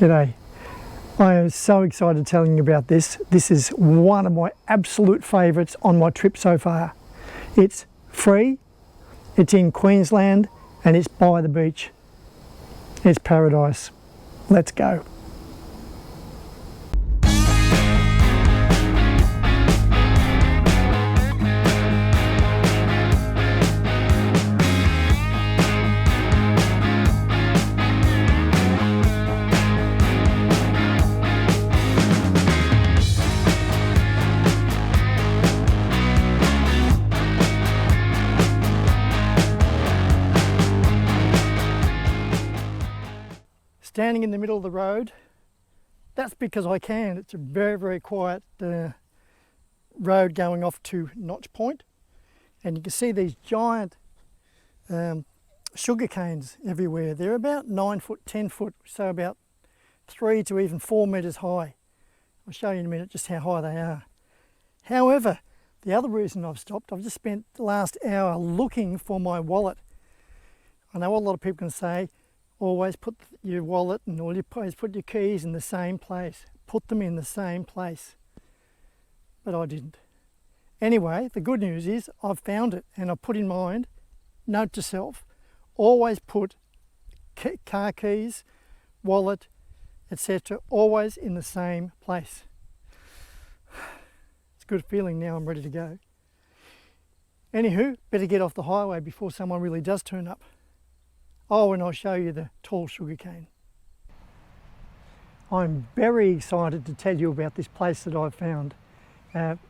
G'day. I am so excited telling you about this. This is one of my absolute favourites on my trip so far. It's free, it's in Queensland, and it's by the beach. It's paradise. Let's go. Standing in the middle of the road, that's because I can. It's a very, very quiet road going off to Notch Point, and you can see these giant sugar canes everywhere. They're about 9 foot, 10 foot, so about 3 to even 4 metres high. I'll show you in a minute just how high they are. However, the other reason I've stopped, I've just spent the last hour looking for my wallet. I know a lot of people can say, always put your wallet and always put your keys in the same place. Put them in the same place. But I didn't. Anyway, the good news is I've found it, and I put in mind, note to self, always put car keys, wallet, etc. always in the same place. It's a good feeling now. I'm ready to go. Anywho, better get off the highway before someone really does turn up. Oh, and I'll show you the tall sugar cane. I'm very excited to tell you about this place that I've found.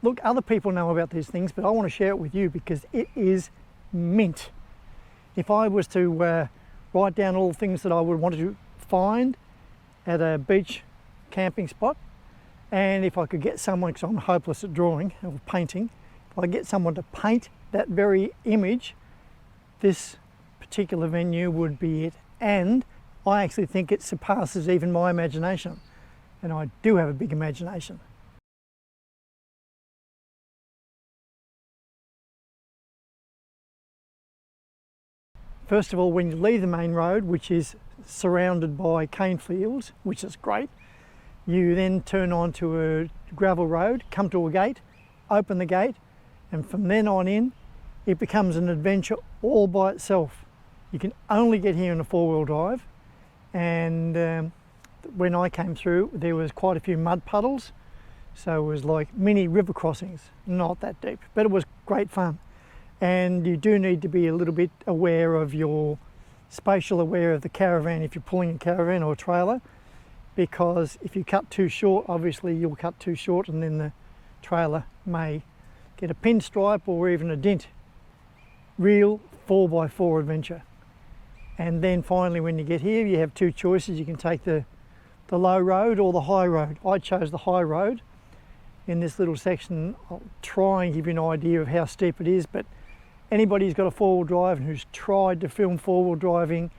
Look, other people know about these things, but I want to share it with you because it is mint. If I was to write down all the things that I would want to find at a beach camping spot, and if I could get someone, because I'm hopeless at drawing or painting, if I get someone to paint that very image, this particular venue would be it. And I actually think it surpasses even my imagination, and I do have a big imagination. First of all, when you leave the main road, which is surrounded by cane fields, which is great, you then turn onto a gravel road, come to a gate, open the gate, and from then on in it becomes an adventure all by itself. You can only get here in a four-wheel drive, and when I came through there was quite a few mud puddles, so it was like mini river crossings, not that deep, but it was great fun. And you do need to be a little bit aware of spatial aware of the caravan if you're pulling a caravan or a trailer, because if you cut too short, obviously you'll cut too short and then the trailer may get a pinstripe or even a dent. Real 4x4 adventure. And then finally when you get here you have two choices. You can take the low road or the high road. I chose the high road in this little section. I'll try and give you an idea of how steep it is, but anybody who's got a four-wheel drive and who's tried to film four-wheel driving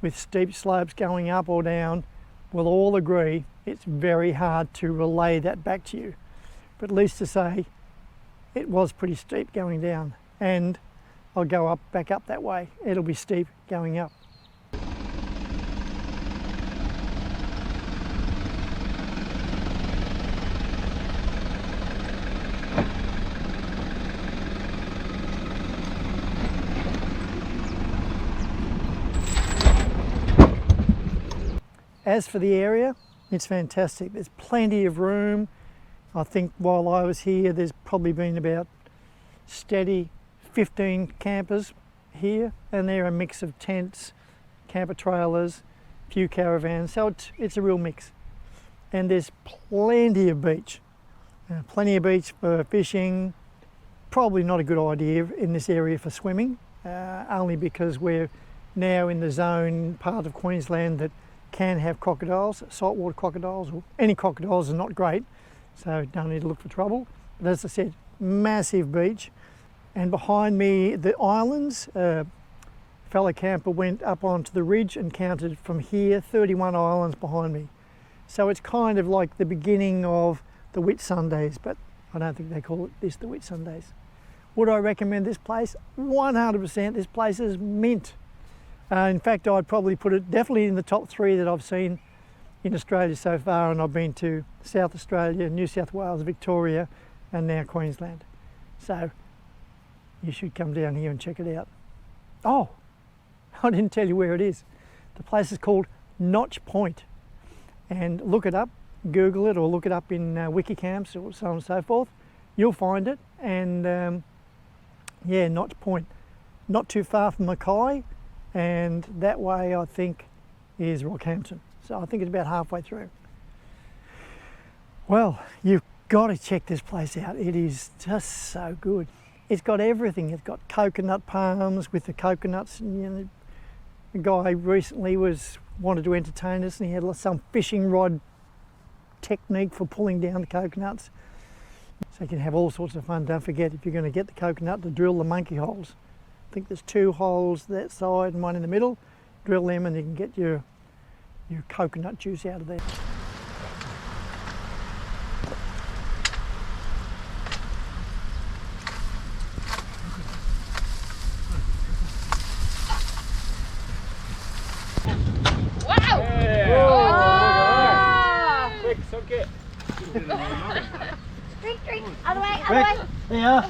with steep slopes going up or down will all agree it's very hard to relay that back to you. But at least to say it was pretty steep going down, and I'll go back up that way. It'll be steep going up. As for the area, it's fantastic. There's plenty of room. I think while I was here, there's probably been about steady 15 campers here, and they're a mix of tents, camper trailers, a few caravans, so it's a real mix. And there's plenty of beach for fishing. Probably not a good idea in this area for swimming, only because we're now in the zone part of Queensland that can have crocodiles, saltwater crocodiles, or any crocodiles are not great, so don't need to look for trouble. But as I said, massive beach. And behind me, the islands, a fellow camper went up onto the ridge and counted from here 31 islands behind me. So it's kind of like the beginning of the Whitsundays, but I don't think they call it this the Whitsundays. Would I recommend this place? 100%. This place is mint. In fact, I'd probably put it definitely in the top 3 that I've seen in Australia so far, and I've been to South Australia, New South Wales, Victoria, and now Queensland. So you should come down here and check it out. Oh, I didn't tell you where it is. The place is called Notch Point, and look it up, Google it, or look it up in Wikicamps or so on and so forth. You'll find it. And yeah, Notch Point, not too far from Mackay, and that way I think is Rockhampton. So I think it's about halfway through. Well, you've got to check this place out. It is just so good. It's got everything. It's got coconut palms with the coconuts. And, you know, a guy recently wanted to entertain us, and he had some fishing rod technique for pulling down the coconuts. So you can have all sorts of fun. Don't forget, if you're going to get the coconut, to drill the monkey holes. I think there's 2 holes that side and one in the middle. Drill them and you can get your coconut juice out of there. Wow! Yeah. Oh! Quick, soak it. Drink, other way, other way. Yeah.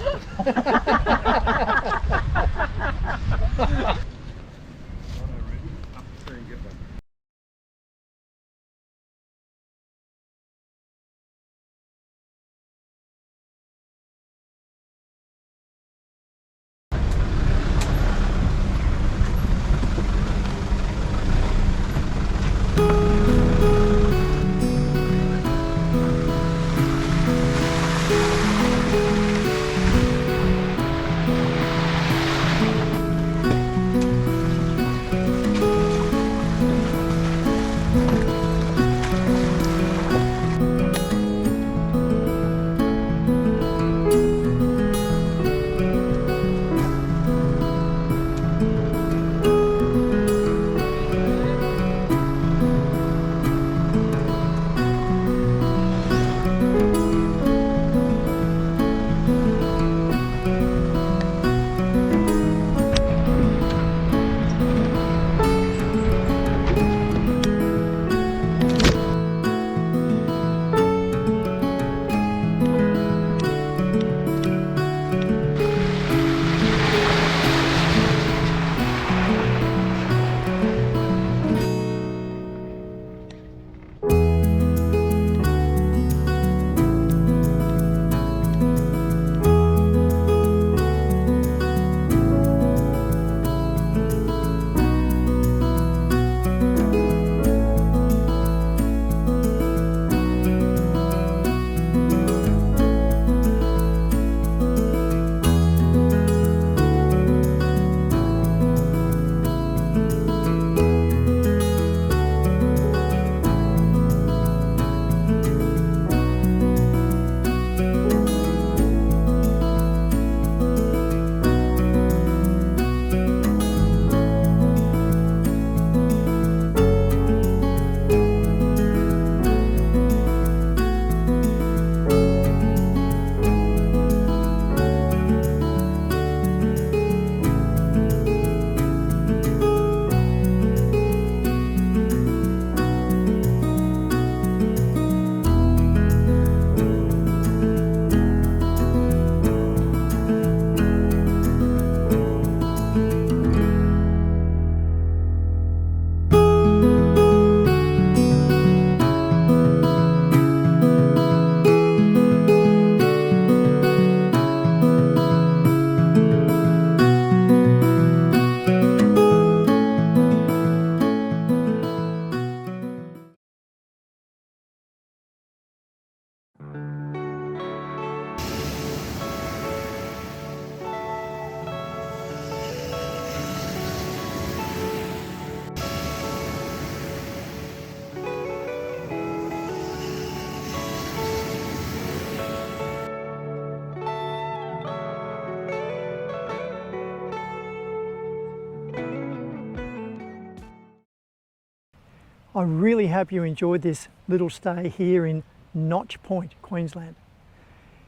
I really hope you enjoyed this little stay here in Notch Point, Queensland.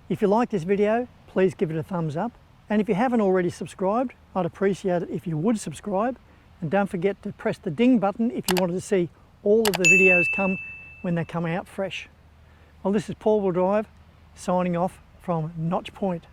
If you like this video, please give it a thumbs up. And if you haven't already subscribed, I'd appreciate it if you would subscribe. And don't forget to press the ding button if you wanted to see all of the videos come when they come out fresh. Well, this is Paul Will Drive signing off from Notch Point.